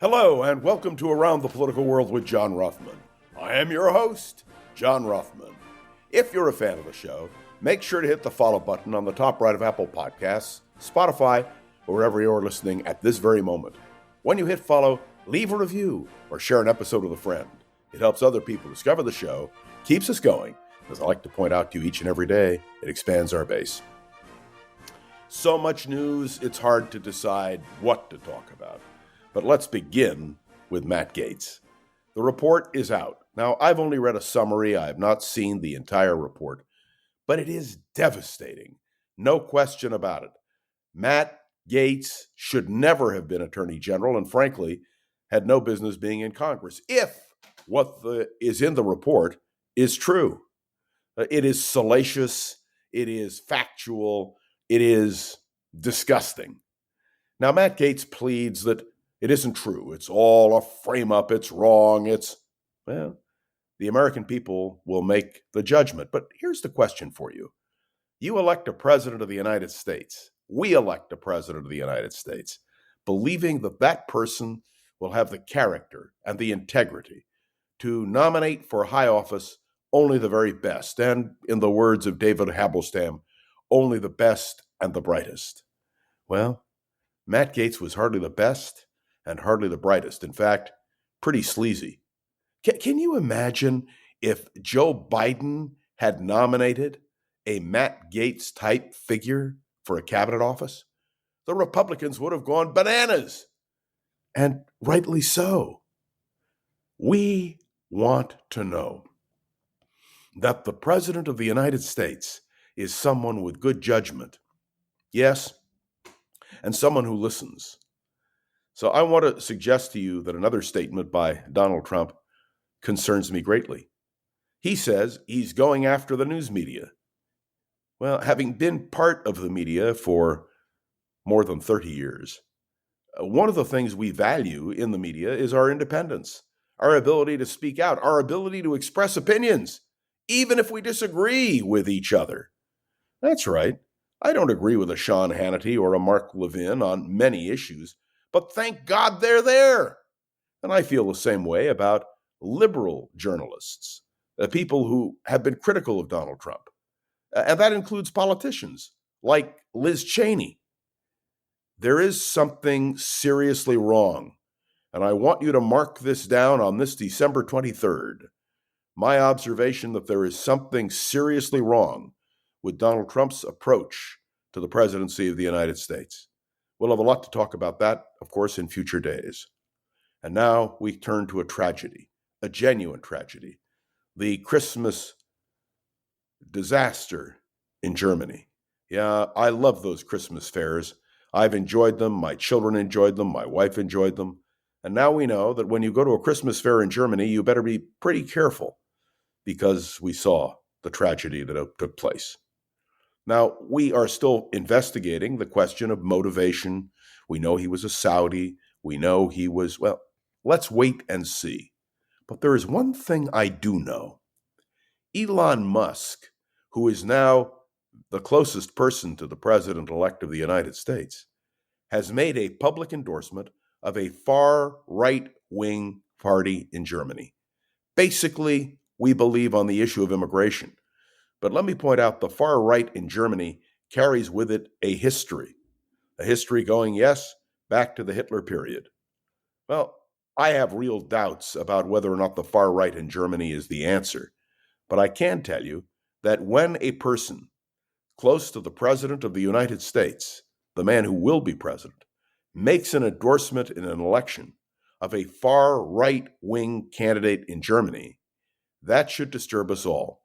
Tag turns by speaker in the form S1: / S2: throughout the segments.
S1: Hello, and welcome to Around the Political World with John Ruffman. I am your host, John Ruffman. If you're a fan of the show, make sure to hit the follow button on the top right of Apple Podcasts, Spotify, or wherever you're listening at this very moment. When you hit follow, leave a review or share an episode with a friend. It helps other people discover the show, keeps us going. As I like to point out to you each and every day, it expands our base. So much news, it's hard to decide what to talk about. But let's begin with Matt Gaetz. The report is out. Now, I've only read a summary. I have not seen the entire report, but it is devastating. No question about it. Matt Gaetz should never have been Attorney General and, frankly, had no business being in Congress if what is in the report is true. It is salacious. It is factual. It is disgusting. Now, Matt Gaetz pleads that it isn't true. It's all a frame-up. It's wrong. The American people will make the judgment. But here's the question for you. You elect a president of the United States. We elect a president of the United States, believing that that person will have the character and the integrity to nominate for high office only the very best. And in the words of David Habelstam, only the best and the brightest. Well, Matt Gaetz was hardly the best and hardly the brightest. In fact, pretty sleazy. Can you imagine if Joe Biden had nominated a Matt Gaetz type figure for a cabinet office? The Republicans would have gone bananas, and rightly so. We want to know that the President of the United States is someone with good judgment, yes, and someone who listens. So I want to suggest to you that another statement by Donald Trump concerns me greatly. He says he's going after the news media. Well, having been part of the media for more than 30 years, one of the things we value in the media is our independence, our ability to speak out, our ability to express opinions, even if we disagree with each other. That's right. I don't agree with a Sean Hannity or a Mark Levin on many issues, but thank God they're there. And I feel the same way about liberal journalists, people who have been critical of Donald Trump. And that includes politicians like Liz Cheney. There is something seriously wrong, and I want you to mark this down on this December 23rd. My observation that there is something seriously wrong with Donald Trump's approach to the presidency of the United States. We'll have a lot to talk about that, of course, in future days. And now we turn to a tragedy, a genuine tragedy, the Christmas disaster in Germany. Yeah, I love those Christmas fairs. I've enjoyed them. My children enjoyed them. My wife enjoyed them. And now we know that when you go to a Christmas fair in Germany, you better be pretty careful because we saw the tragedy that took place. Now, we are still investigating the question of motivation. We know he was a Saudi. We know he was, let's wait and see. But there is one thing I do know. Elon Musk, who is now the closest person to the president-elect of the United States, has made a public endorsement of a far right-wing party in Germany. Basically, we believe on the issue of immigration. But let me point out the far right in Germany carries with it a history going, yes, back to the Hitler period. Well, I have real doubts about whether or not the far right in Germany is the answer. But I can tell you that when a person close to the President of the United States, the man who will be president, makes an endorsement in an election of a far right-wing candidate in Germany, that should disturb us all.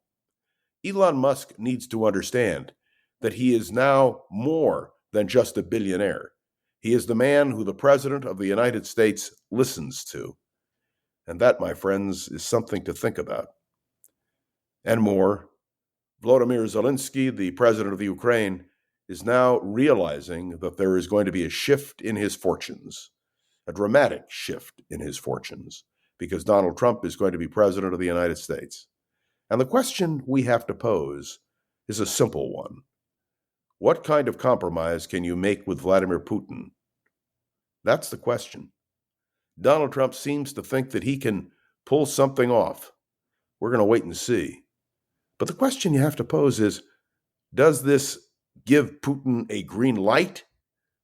S1: Elon Musk needs to understand that he is now more than just a billionaire. He is the man who the President of the United States listens to. And that, my friends, is something to think about. And more, Volodymyr Zelensky, the president of the Ukraine, is now realizing that there is going to be a shift in his fortunes, a dramatic shift in his fortunes, because Donald Trump is going to be president of the United States. And the question we have to pose is a simple one. What kind of compromise can you make with Vladimir Putin? That's the question. Donald Trump seems to think that he can pull something off. We're going to wait and see. But the question you have to pose is, does this give Putin a green light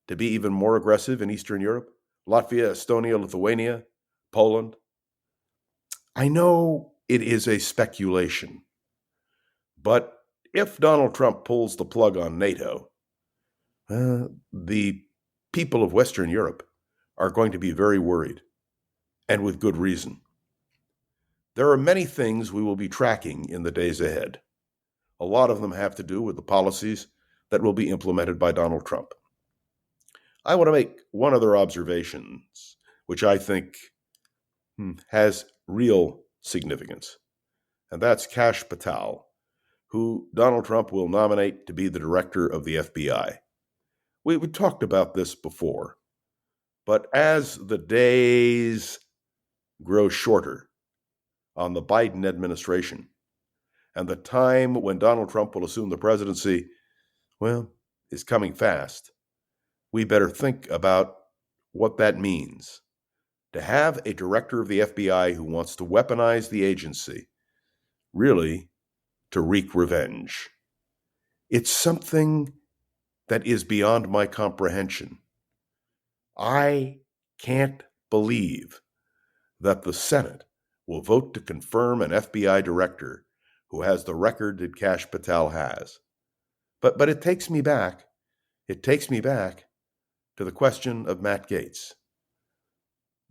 S1: to be even more aggressive in Eastern Europe? Latvia, Estonia, Lithuania, Poland? I know it is a speculation, but if Donald Trump pulls the plug on NATO, the people of Western Europe are going to be very worried, and with good reason. There are many things we will be tracking in the days ahead. A lot of them have to do with the policies that will be implemented by Donald Trump. I want to make one other observation, which I think has real significance, and that's Kash Patel, who Donald Trump will nominate to be the director of the FBI. We talked about this before, but as the days grow shorter on the Biden administration and the time when Donald Trump will assume the presidency, is coming fast, we better think about what that means. To have a director of the FBI who wants to weaponize the agency, really to wreak revenge. It's something that is beyond my comprehension. I can't believe that the Senate will vote to confirm an FBI director who has the record that Kash Patel has. But it takes me back. It takes me back to the question of Matt Gaetz.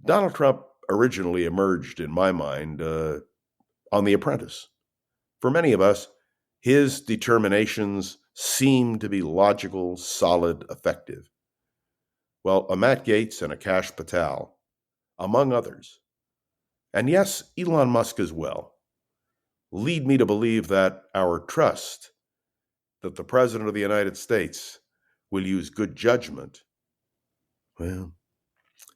S1: Donald Trump originally emerged, in my mind, on The Apprentice. For many of us, his determinations seem to be logical, solid, effective. Well, a Matt Gaetz and a Kash Patel, among others, and yes, Elon Musk as well, lead me to believe that our trust that the President of the United States will use good judgment,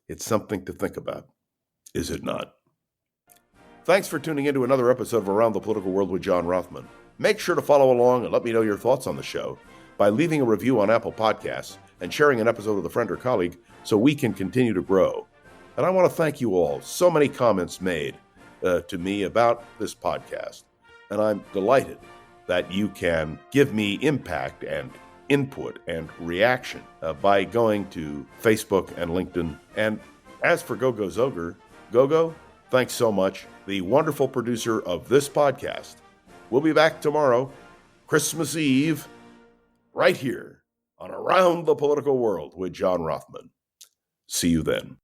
S1: it's something to think about, is it not? Thanks for tuning into another episode of Around the Political World with John Rothman. Make sure to follow along and let me know your thoughts on the show by leaving a review on Apple Podcasts and sharing an episode with a friend or colleague so we can continue to grow. And I want to thank you all. So many comments made to me about this podcast. And I'm delighted that you can give me impact and input and reaction by going to Facebook and LinkedIn. And as for Gogo Zoger, Gogo, thanks so much. The wonderful producer of this podcast. We'll be back tomorrow, Christmas Eve, right here on Around the Political World with John Rothman. See you then.